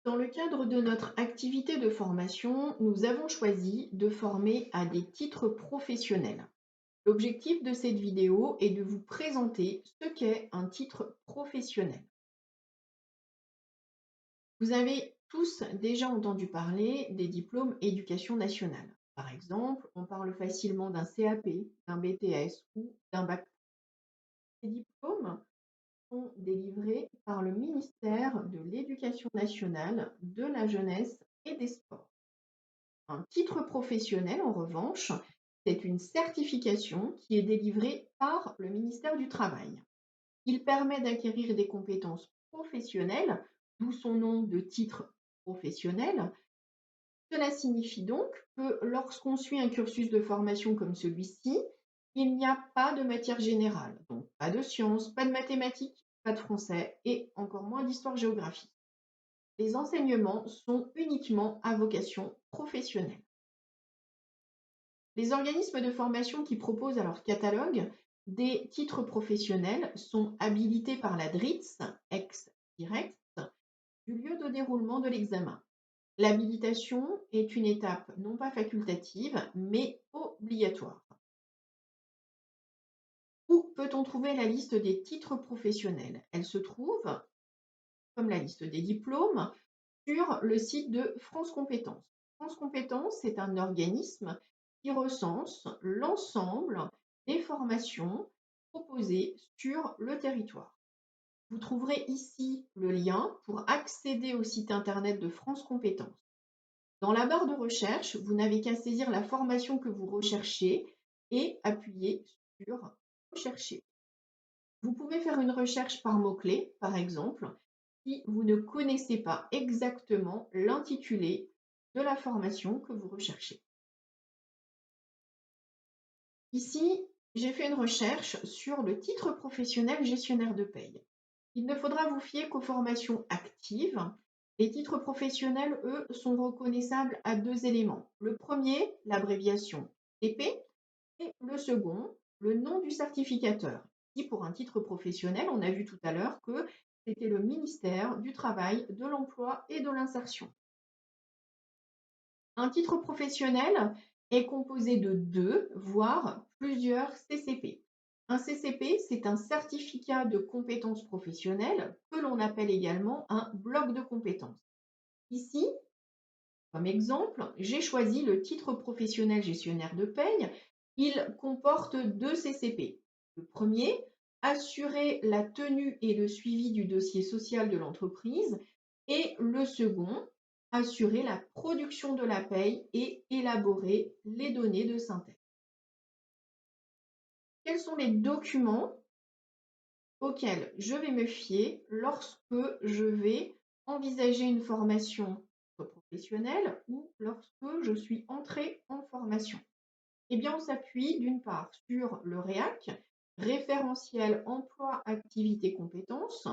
Dans le cadre de notre activité de formation, nous avons choisi de former à des titres professionnels. L'objectif de cette vidéo est de vous présenter ce qu'est un titre professionnel. Vous avez tous déjà entendu parler des diplômes éducation nationale. Par exemple, on parle facilement d'un CAP, d'un BTS ou d'un bac. Ces diplômes sont délivrés par le ministère de l'Éducation nationale, de la jeunesse et des sports. Un titre professionnel, en revanche, c'est une certification qui est délivrée par le ministère du Travail. Il permet d'acquérir des compétences professionnelles, d'où son nom de titre professionnel. Cela signifie donc que lorsqu'on suit un cursus de formation comme celui-ci, il n'y a pas de matière générale, donc pas de sciences, pas de mathématiques, pas de français et encore moins d'histoire-géographie. Les enseignements sont uniquement à vocation professionnelle. Les organismes de formation qui proposent à leur catalogue des titres professionnels sont habilités par la DRITS, ex-directs, du lieu de déroulement de l'examen. L'habilitation est une étape non pas facultative, mais obligatoire. Où peut-on trouver la liste des titres professionnels? Elle se trouve, comme la liste des diplômes, sur le site de France Compétences. France Compétences est un organisme qui recense l'ensemble des formations proposées sur le territoire. Vous trouverez ici le lien pour accéder au site internet de France Compétences. Dans la barre de recherche, vous n'avez qu'à saisir la formation que vous recherchez et appuyer sur Rechercher. Vous pouvez faire une recherche par mots-clés, par exemple, si vous ne connaissez pas exactement l'intitulé de la formation que vous recherchez. Ici, j'ai fait une recherche sur le titre professionnel gestionnaire de paye. Il ne faudra vous fier qu'aux formations actives. Les titres professionnels, eux, sont reconnaissables à deux éléments. Le premier, l'abréviation TP, et le second, le nom du certificateur. Ici, pour un titre professionnel, on a vu tout à l'heure que c'était le ministère du Travail, de l'Emploi et de l'Insertion. Un titre professionnel est composé de deux, voire plusieurs CCP. Un CCP, c'est un certificat de compétences professionnelles que l'on appelle également un bloc de compétences. Ici, comme exemple, j'ai choisi le titre professionnel gestionnaire de paye. Il comporte deux CCP. Le premier, assurer la tenue et le suivi du dossier social de l'entreprise. Et le second, assurer la production de la paye et élaborer les données de synthèse. Quels sont les documents auxquels je vais me fier lorsque je vais envisager une formation professionnelle ou lorsque je suis entrée en formation? Eh bien, on s'appuie d'une part sur le REAC, référentiel emploi, activité, compétences.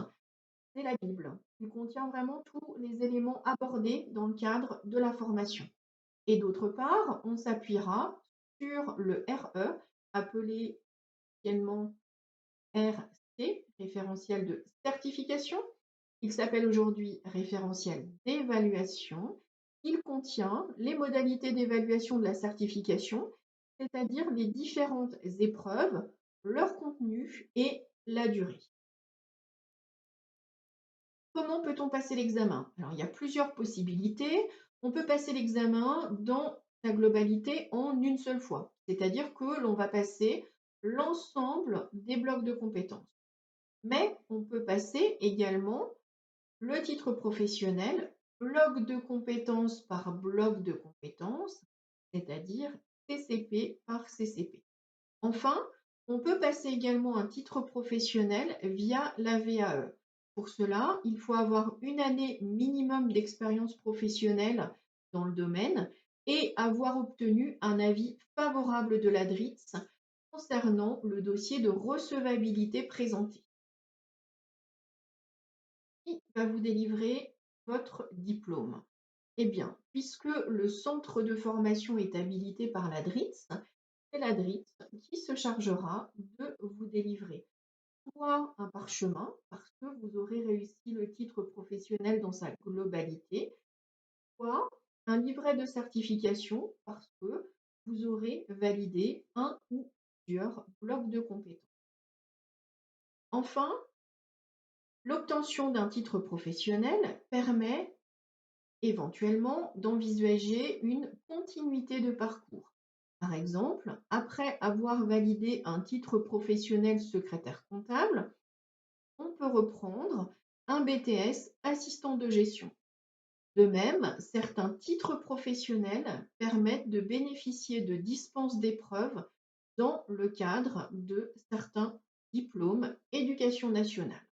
C'est la Bible. Il contient vraiment tous les éléments abordés dans le cadre de la formation. Et d'autre part, on s'appuiera sur le RE, appelé également RC, référentiel de certification. Il s'appelle aujourd'hui référentiel d'évaluation. Il contient les modalités d'évaluation de la certification, c'est-à-dire les différentes épreuves, leur contenu et la durée. Comment peut-on passer l'examen? Alors, il y a plusieurs possibilités. On peut passer l'examen dans sa globalité en une seule fois, c'est-à-dire que l'on va passer l'ensemble des blocs de compétences. Mais on peut passer également le titre professionnel, bloc de compétences par bloc de compétences, c'est-à-dire CCP par CCP. Enfin, on peut passer également un titre professionnel via la VAE. Pour cela, il faut avoir une année minimum d'expérience professionnelle dans le domaine et avoir obtenu un avis favorable de la DRITS concernant le dossier de recevabilité présenté. Qui va vous délivrer votre diplôme? Eh bien, puisque le centre de formation est habilité par la DRITS, c'est la DRITS qui se chargera de vous délivrer soit un parchemin, parce que vous aurez réussi le titre professionnel professionnel dans sa globalité, soit un livret de certification parce que vous aurez validé un ou plusieurs blocs de compétences. Enfin, l'obtention d'un titre professionnel permet éventuellement d'envisager une continuité de parcours. Par exemple, après avoir validé un titre professionnel secrétaire comptable, on peut reprendre un BTS assistant de gestion. De même, certains titres professionnels permettent de bénéficier de dispenses d'épreuves dans le cadre de certains diplômes éducation nationale.